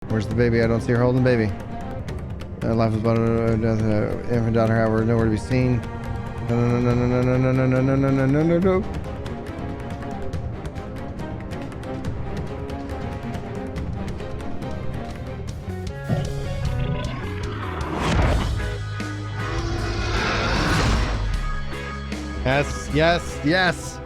Where's the baby? I don't see her holding the baby. Life is but infant daughter, however, nowhere to be seen. No, no, no, no, no, no, no, no, no, no, no, no, no, no. Yes, yes, yes.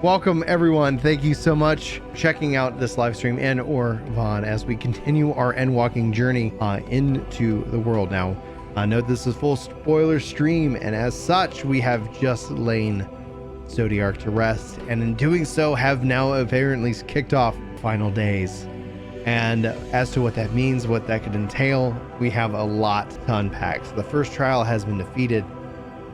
Welcome everyone. Thank you so much for checking out this live stream and or VOD as we continue our endwalking journey into the world. Now, note this is full spoiler stream, and as such, we have just lain Zodiark to rest, and in doing so, have now apparently kicked off final days. And as to what that means, what that could entail, we have a lot to unpack. So the first trial has been defeated.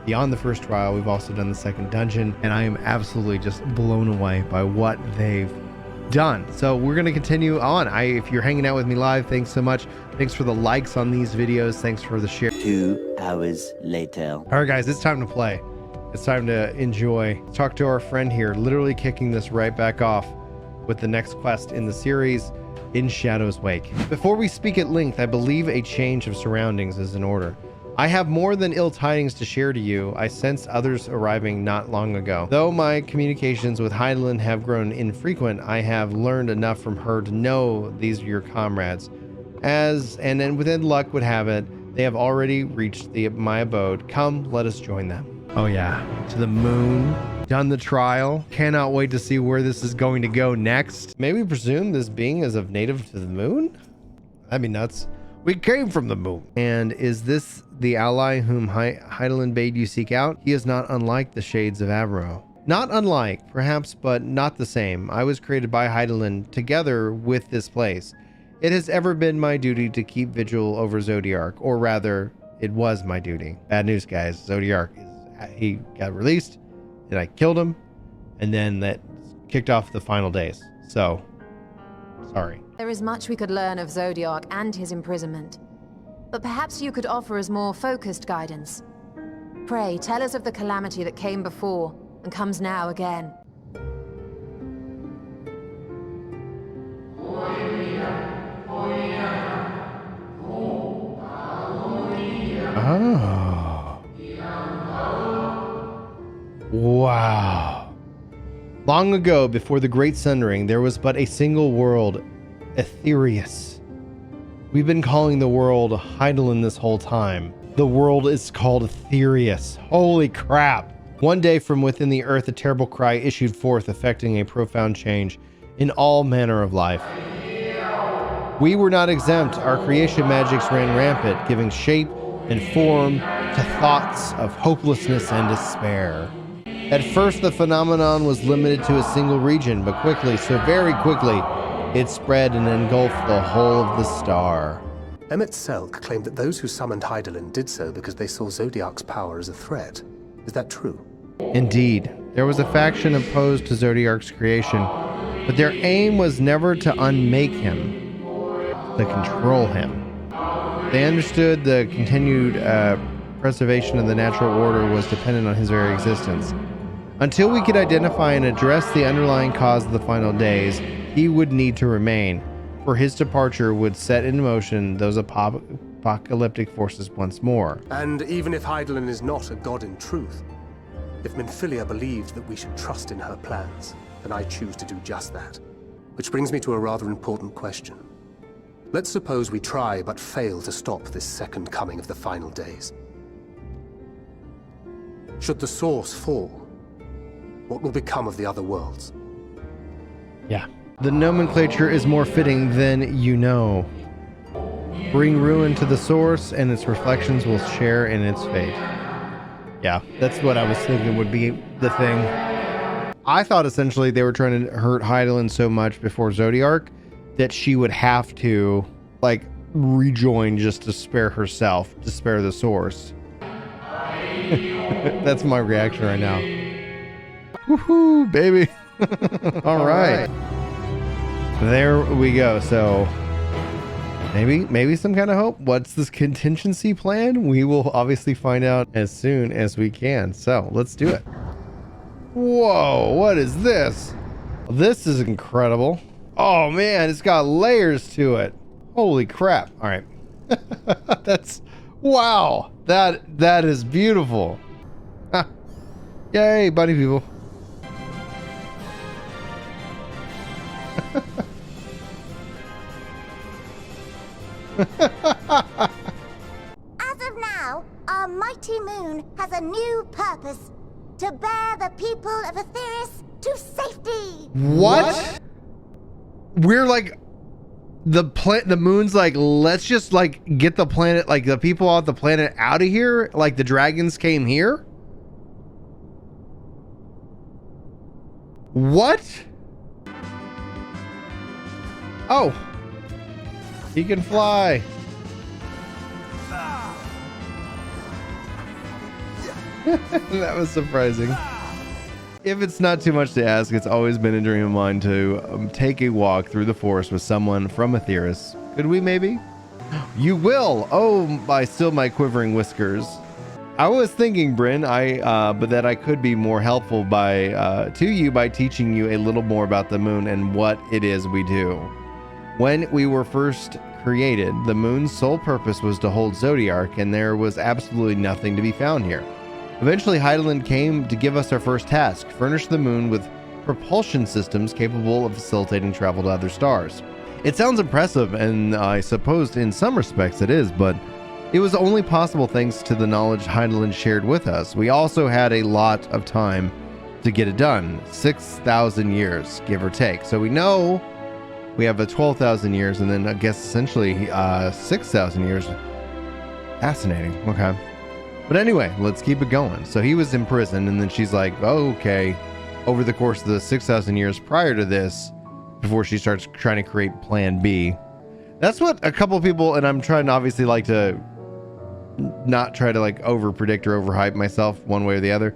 Beyond the first trial, we've also done the second dungeon, and I am absolutely just blown away by what they've done. So we're going to continue on. If you're hanging out with me live, thanks so much. Thanks for the likes on these videos. Thanks for the share. 2 hours later. All right, guys, it's time to play. It's time to enjoy. Talk to our friend here, literally kicking this right back off with the next quest in the series, In Shadow's Wake. Before we speak at length, I believe a change of surroundings is in order. I have more than ill tidings to share to you. I sense others arriving not long ago. Though my communications with Heidelin have grown infrequent, I have learned enough from her to know these are your comrades. And then within luck would have it, they have already reached my abode. Come, let us join them. Oh yeah, to the moon. Done the trial. Cannot wait to see where this is going to go next. May we presume this being is of native to the moon? That'd be nuts. We came from the moon. And is this the ally whom Heidelin bade you seek out? He is not unlike the shades of Avro. Not unlike, perhaps, but not the same. I was created by Heidelin together with this place. It has ever been my duty to keep vigil over Zodiark, or rather, it was my duty. Bad news, guys. Zodiark, he got released, and I killed him, and then that kicked off the final days. So, sorry. There is much we could learn of Zodiark and his imprisonment, but perhaps you could offer us more focused guidance. Pray, tell us of the calamity that came before and comes now again. Oh. Wow. Long ago, before the Great Sundering, there was but a single world, Aetherius. We've been calling the world Heidelin this whole time. The world is called Aetherius. Holy crap. One day from within the earth, a terrible cry issued forth, affecting a profound change in all manner of life. We were not exempt. Our creation magics ran rampant, giving shape and form to thoughts of hopelessness and despair. At first, the phenomenon was limited to a single region, but quickly, so very quickly, it spread and engulfed the whole of the star. Emmett Selk claimed that those who summoned Heidelin did so because they saw Zodiark's power as a threat. Is that true? Indeed. There was a faction opposed to Zodiark's creation, but their aim was never to unmake him, to control him. They understood the continued preservation of the natural order was dependent on his very existence. Until we could identify and address the underlying cause of the final days, he would need to remain, for his departure would set in motion those apocalyptic forces once more. And even if Heidelin is not a god in truth, if Minfilia believed that we should trust in her plans, then I choose to do just that. Which brings me to a rather important question. Let's suppose we try but fail to stop this second coming of the final days. Should the source fall, what will become of the other worlds? Yeah. The nomenclature is more fitting than you know. Bring ruin to the source, and its reflections will share in its fate. Yeah, that's what I was thinking would be the thing. I thought essentially they were trying to hurt Heidelin so much before Zodiark that she would have to, like, rejoin just to spare herself, to spare the source. That's my reaction right now. Woohoo, baby. All right. There we go. So maybe some kind of hope. What's this contingency plan? We will obviously find out as soon as we can. So let's do it. Whoa, what is this? This is incredible. Oh man, it's got layers to it. Holy crap. All right. That's, wow. That is beautiful. Ha. Yay, bunny people. As of now, our mighty moon has a new purpose. To bear the people of Etheirys to safety. What? We're like, the moon's like, let's just like get the planet, like the people on the planet out of here. Like the dragons came here. What? Oh, he can fly. That was surprising. If it's not too much to ask, it's always been a dream of mine to take a walk through the forest with someone from Etheirys. Could we maybe? You will. Oh, by still my quivering whiskers. I was thinking, Bryn, but that I could be more helpful to you by teaching you a little more about the moon and what it is we do. When we were first created, the moon's sole purpose was to hold Zodiark, and there was absolutely nothing to be found here. Eventually, Hydaelyn came to give us our first task: furnish the moon with propulsion systems capable of facilitating travel to other stars. It sounds impressive, and I suppose in some respects it is, but it was only possible thanks to the knowledge Hydaelyn shared with us. We also had a lot of time to get it done. 6,000 years, give or take. So we know we have a 12,000 years, and then I guess essentially 6,000 years. Fascinating. Okay. But anyway, let's keep it going. So he was in prison, and then she's like, oh, okay, over the course of the 6,000 years prior to this, before she starts trying to create Plan B. That's what a couple of people, and I'm trying to obviously like to not try to like over predict or overhype myself one way or the other.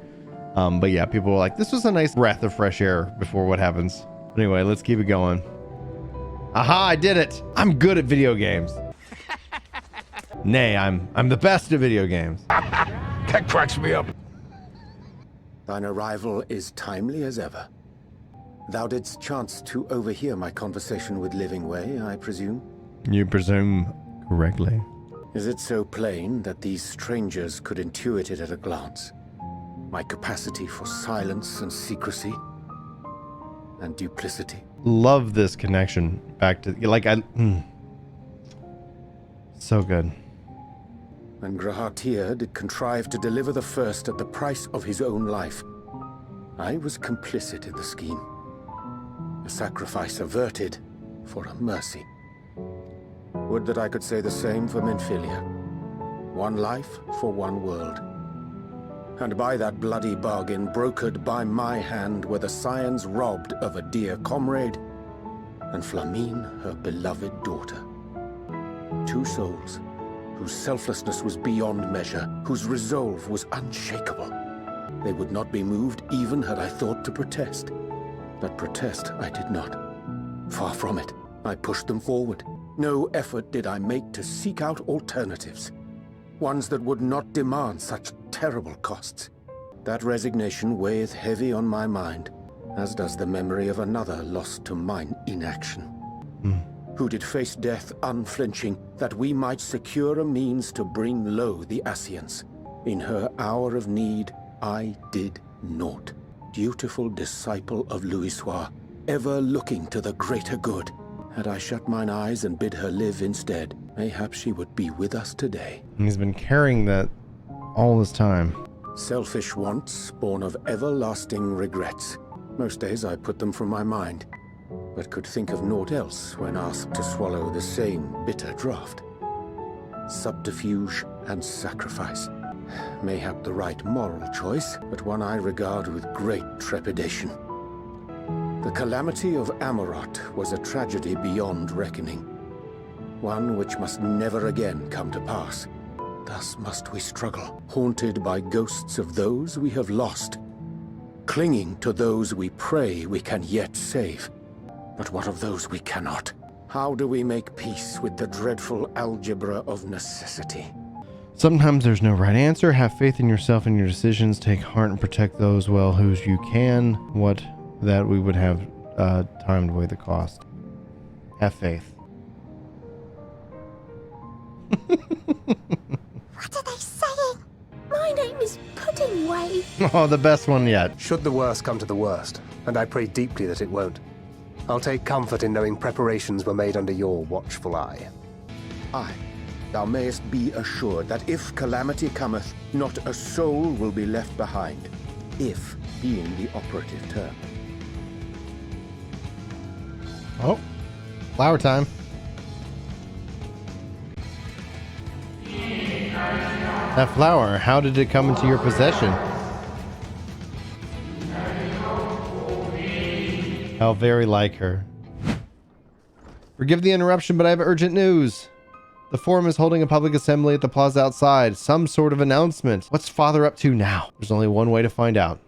But yeah, people were like, this was a nice breath of fresh air before what happens. Anyway, let's keep it going. Aha, I did it. I'm good at video games. Nay, I'm the best at video games. That cracks me up. Thine arrival is timely as ever. Thou didst chance to overhear my conversation with Living Way, I presume? You presume correctly. Is it so plain that these strangers could intuit it at a glance? My capacity for silence and secrecy and duplicity? Love this connection back to, like, so good. And Grahatir did contrive to deliver the first at the price of his own life. I was complicit in the scheme. A sacrifice averted for a mercy. Would that I could say the same for Minfilia. One life for one world. And by that bloody bargain brokered by my hand were the scions robbed of a dear comrade, and Flamine her beloved daughter. Two souls whose selflessness was beyond measure, whose resolve was unshakable. They would not be moved even had I thought to protest. But protest I did not. Far from it. I pushed them forward. No effort did I make to seek out alternatives. Ones that would not demand such terrible costs. That resignation weigheth heavy on my mind, as does the memory of another lost to mine inaction. Who did face death unflinching, that we might secure a means to bring low the Ascians. In her hour of need, I did naught. Dutiful disciple of Louisoix, ever looking to the greater good. Had I shut mine eyes and bid her live instead, mayhap she would be with us today. And he's been carrying that all this time. Selfish wants, born of everlasting regrets. Most days I put them from my mind, but could think of naught else when asked to swallow the same bitter draught. Subterfuge and sacrifice. Mayhap the right moral choice, but one I regard with great trepidation. The calamity of Amarot was a tragedy beyond reckoning. One which must never again come to pass. Thus must we struggle, haunted by ghosts of those we have lost, clinging to those we pray we can yet save. But what of those we cannot? How do we make peace with the dreadful algebra of necessity? Sometimes there's no right answer. Have faith in yourself and your decisions. Take heart and protect those well whose you can. What that we would have time to weigh the cost. Have faith. What are they saying? My name is Puddingway. Oh, the best one yet. Should the worst come to the worst, and I pray deeply that it won't, I'll take comfort in knowing preparations were made under your watchful eye. Aye, thou mayest be assured that if calamity cometh, not a soul will be left behind. If being the operative term. Oh, flower time. That flower, how did it come into your possession? How very like her. Forgive the interruption, but I have urgent news. The Forum is holding a public assembly at the plaza outside. Some sort of announcement. What's Father up to now? There's only one way to find out.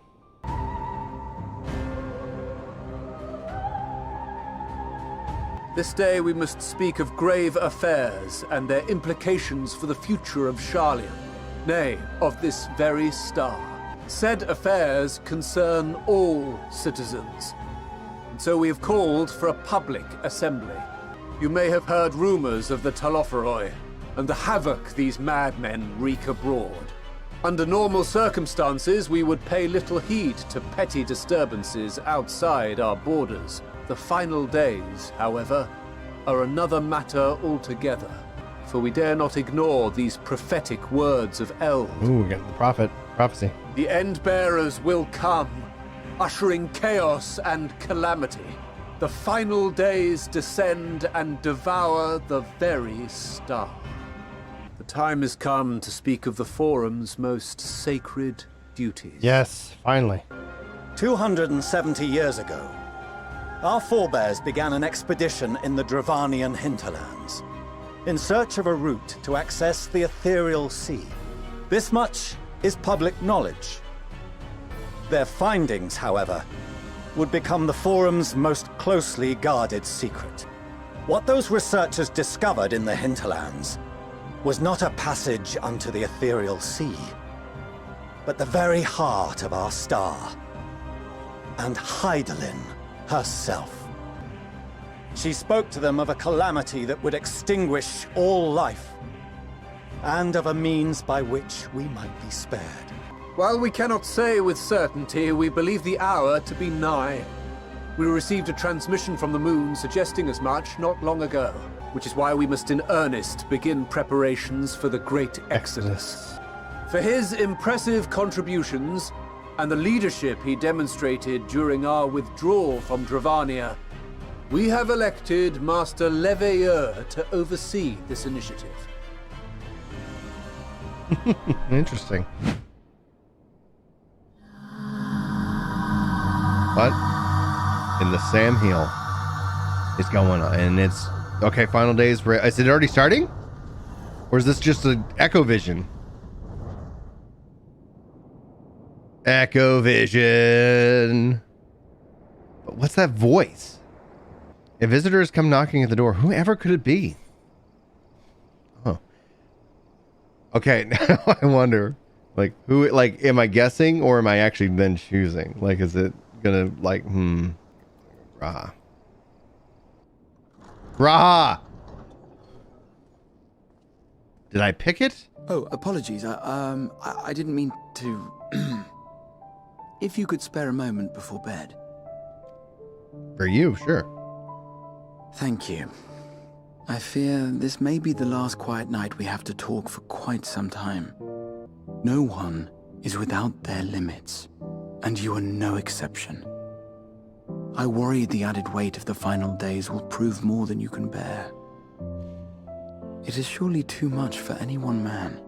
This day we must speak of grave affairs and their implications for the future of Sharlayan, nay, of this very star. Said affairs concern all citizens, and so we have called for a public assembly. You may have heard rumors of the Talopheroi and the havoc these madmen wreak abroad. Under normal circumstances, we would pay little heed to petty disturbances outside our borders. The final days, however, are another matter altogether, for we dare not ignore these prophetic words of Eld. Ooh, we're getting the prophecy. The End-Bearers will come, ushering chaos and calamity. The final days descend and devour the very star. The time has come to speak of the Forum's most sacred duties. Yes, finally. 270 years ago, our forebears began an expedition in the Dravanian hinterlands, in search of a route to access the ethereal sea. This much is public knowledge. Their findings, however, would become the Forum's most closely guarded secret. What those researchers discovered in the hinterlands was not a passage unto the ethereal sea, but the very heart of our star, and Hydaelyn herself. She spoke to them of a calamity that would extinguish all life, and of a means by which we might be spared. While we cannot say with certainty, we believe the hour to be nigh. We received a transmission from the moon suggesting as much not long ago, which is why we must in earnest begin preparations for the Great Exodus. For his impressive contributions and the leadership he demonstrated during our withdrawal from Dravania, we have elected Master Leveilleur to oversee this initiative. Interesting. But in the Sam Hill is going on, and it's okay. Final days. Is it already starting, or is this just an Echo Vision? Echo Vision. But what's that voice? If visitors come knocking at the door, whoever could it be? Oh. Okay, now I wonder, like, who? Like, am I guessing, or am I actually then choosing? Like, is it gonna like Raha. Did I pick it? Oh, apologies. I didn't mean to. If you could spare a moment before bed. For you, sure. Thank you. I fear this may be the last quiet night we have to talk for quite some time. No one is without their limits, and you are no exception. I worry the added weight of the final days will prove more than you can bear. It is surely too much for any one man.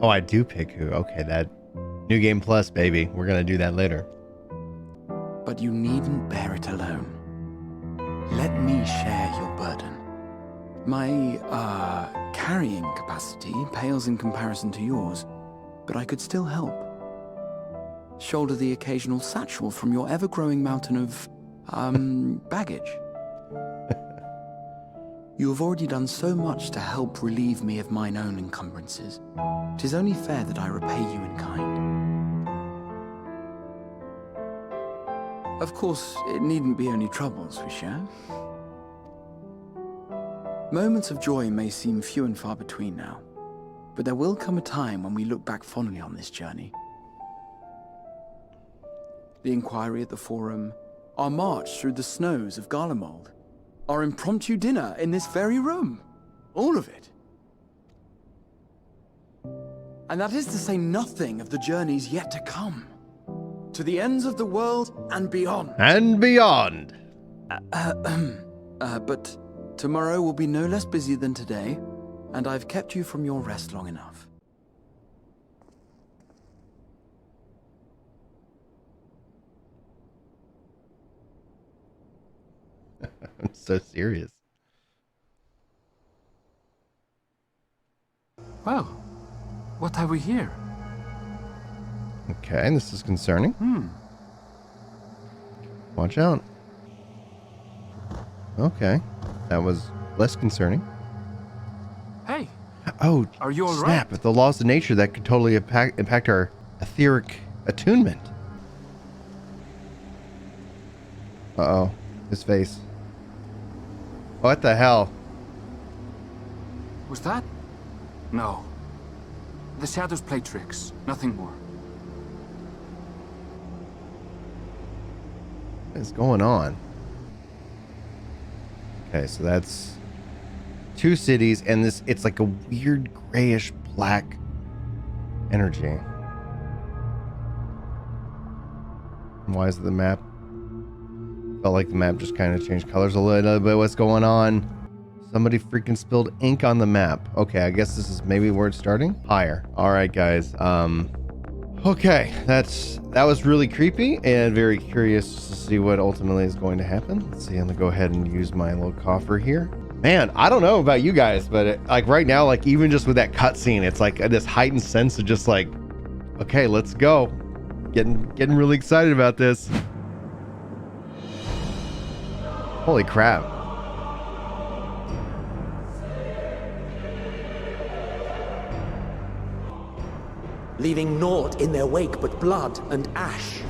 Oh, I do pick who. Okay, that New Game Plus, baby. We're gonna do that later. But you needn't bear it alone. Let me share your burden. My, carrying capacity pales in comparison to yours, but I could still help. Shoulder the occasional satchel from your ever-growing mountain of, baggage. You have already done so much to help relieve me of mine own encumbrances. 'Tis only fair that I repay you in kind. Of course, it needn't be only troubles we share. Moments of joy may seem few and far between now, but there will come a time when we look back fondly on this journey. The inquiry at the Forum, our march through the snows of Garlemald, our impromptu dinner in this very room. All of it. And that is to say nothing of the journeys yet to come. To the ends of the world and beyond. And beyond. But tomorrow will be no less busy than today, and I've kept you from your rest long enough. I'm so serious. Well, what have we here? Okay, this is concerning. Watch out. Okay, that was less concerning. Hey, Oh, are you all snap. right? With the laws of nature, that could totally impact our etheric attunement. Uh-oh, his face. What the hell? Was that? No. The shadows play tricks, nothing more. What is going on? Okay, so that's 2 cities, and it's like a weird grayish black energy. Why is the map? Felt like the map just kind of changed colors a little bit. What's going on? Somebody freaking spilled ink on the map. Okay, I guess this is maybe where it's starting. Higher. All right, guys. Okay, that was really creepy and very curious to see what ultimately is going to happen. Let's see. I'm gonna go ahead and use my little coffer here. Man, I don't know about you guys, but like right now, like even just with that cutscene, it's like this heightened sense of just like, okay, let's go. Getting really excited about this. Holy crap. Leaving naught in their wake but blood and ash.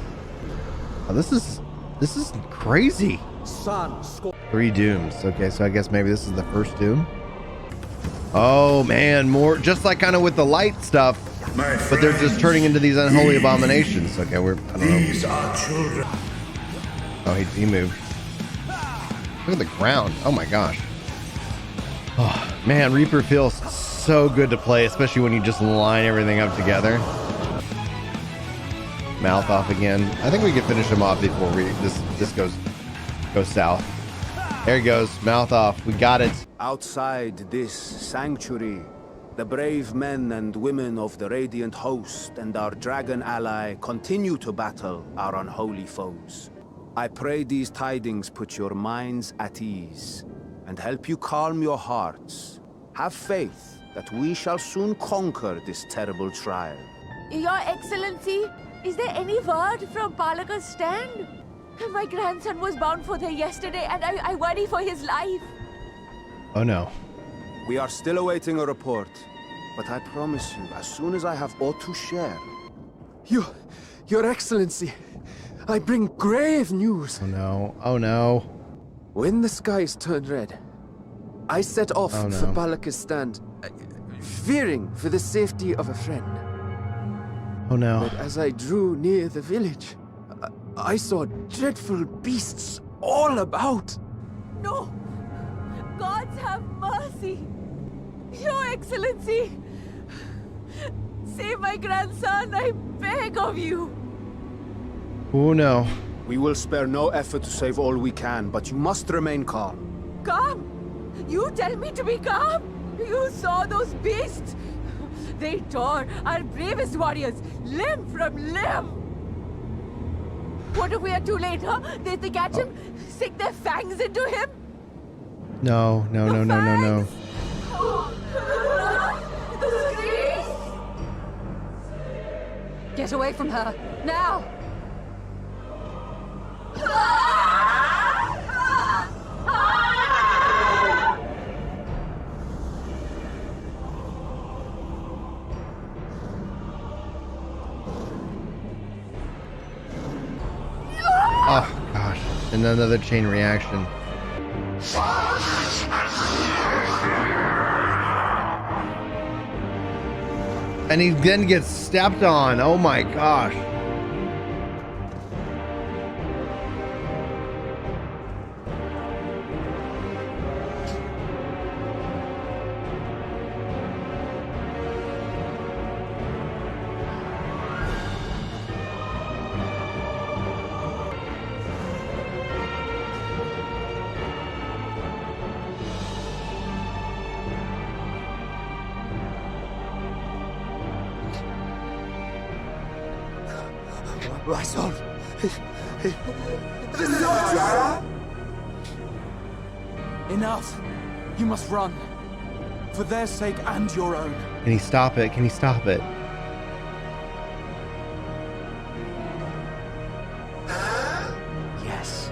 Oh, this is crazy. Sun, 3 dooms. Okay, so I guess maybe this is the first doom. Oh man, more just like kind of with the light stuff, but they're just turning into these unholy abominations. Okay, I don't know. These are children. Oh, he moved. Look at the ground. Oh my gosh. Oh man, Reaper feels so good to play, especially when you just line everything up together. Mouth off again. I think we can finish him off before this goes south. There he goes. Mouth off. We got it. Outside this sanctuary, the brave men and women of the Radiant Host and our dragon ally continue to battle our unholy foes. I pray these tidings put your minds at ease and help you calm your hearts. Have faith that we shall soon conquer this terrible trial. Your Excellency, is there any word from Palaka's stand? My grandson was bound for there yesterday, and I worry for his life. Oh no. We are still awaiting a report, but I promise you, as soon as I have aught to share. Your Excellency, I bring grave news. Oh no. Oh no. When the skies turned red, I set off Oh, no. for Palaka's stand, fearing for the safety of a friend. Oh no. But as I drew near the village, I saw dreadful beasts all about. No! Gods have mercy! Your Excellency! Save my grandson, I beg of you! Oh no. We will spare no effort to save all we can, but you must remain calm. Calm? You tell me to be calm? You saw those beasts? They tore our bravest warriors limb from limb! What if we are too late, huh? They catch him, stick their fangs into him? No. The screams! Get away from her, now! Oh gosh. And another chain reaction. And he then gets stepped on. Oh my gosh. My son. Enough. You must run. For their sake and your own. Can he stop it? Can he stop it? Yes.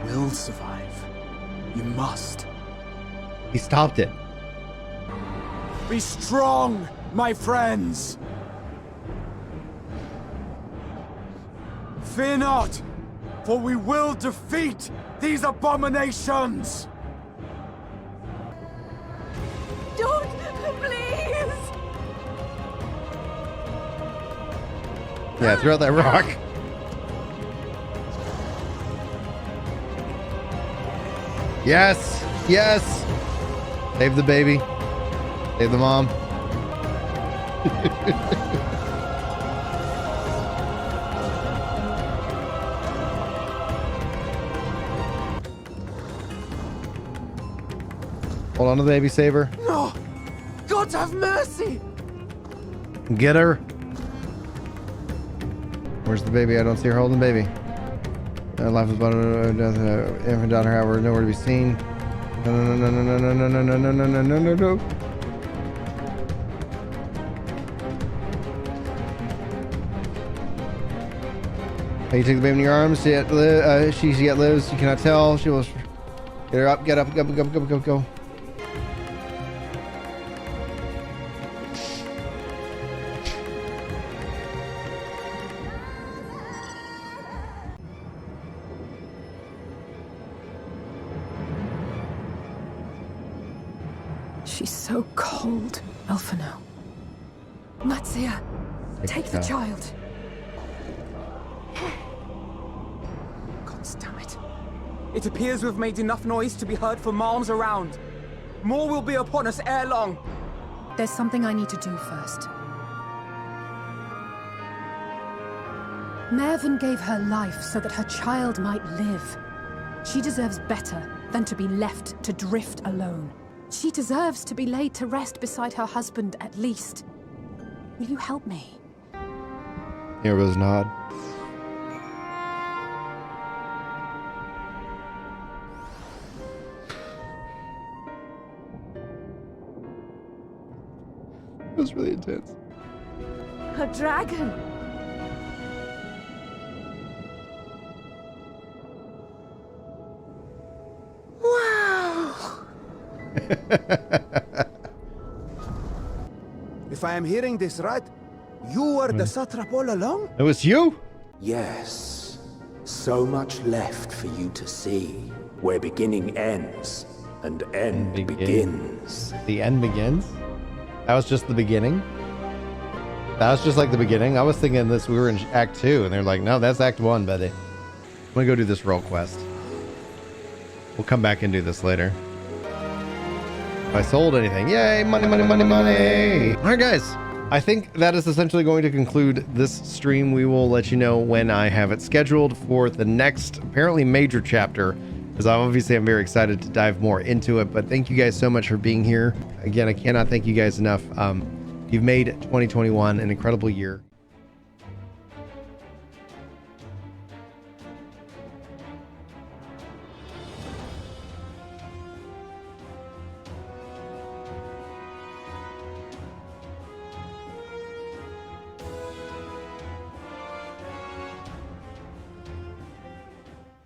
You will survive. You must. He stopped it. Be strong, my friends. Fear not, for we will defeat these abominations! Don't, please! Yeah, throw out that rock. Yes, yes. Save the baby. Save the mom. Hold on to the baby, save her. No! God have mercy! Get her. Where's the baby? I don't see her holding the baby. Life is but infant daughter, however, nowhere to be seen. No, no, no, no, no, no, no, no, no, no, no, no, no, no. You take the baby in your arms. She yet lives. You cannot tell. She will get her up. Get up. Go, go, go, go, go. She's so cold, Alphino. Matsia, take the child. God damn it. It appears we've made enough noise to be heard for miles around. More will be upon us ere long. There's something I need to do first. Mervyn gave her life so that her child might live. She deserves better than to be left to drift alone. She deserves to be laid to rest beside her husband, at least. Will you help me? Heroes nod. It was really intense. A dragon! Wow! If I am hearing this right, you were the satrap all along? It was you? Yes. So much left for you to see. Where beginning ends and end begins. The end begins? That was just the beginning? That was just like the beginning? I was thinking this, we were in Act 2, and they're like, no, that's Act 1, buddy. I'm gonna go do this role quest. We'll come back and do this later. If I sold anything, yay, money, money, money, money. All right, guys. I think that is essentially going to conclude this stream. We will let you know when I have it scheduled for the next, apparently major chapter, because obviously I'm very excited to dive more into it. But thank you guys so much for being here. Again, I cannot thank you guys enough. You've made 2021 an incredible year.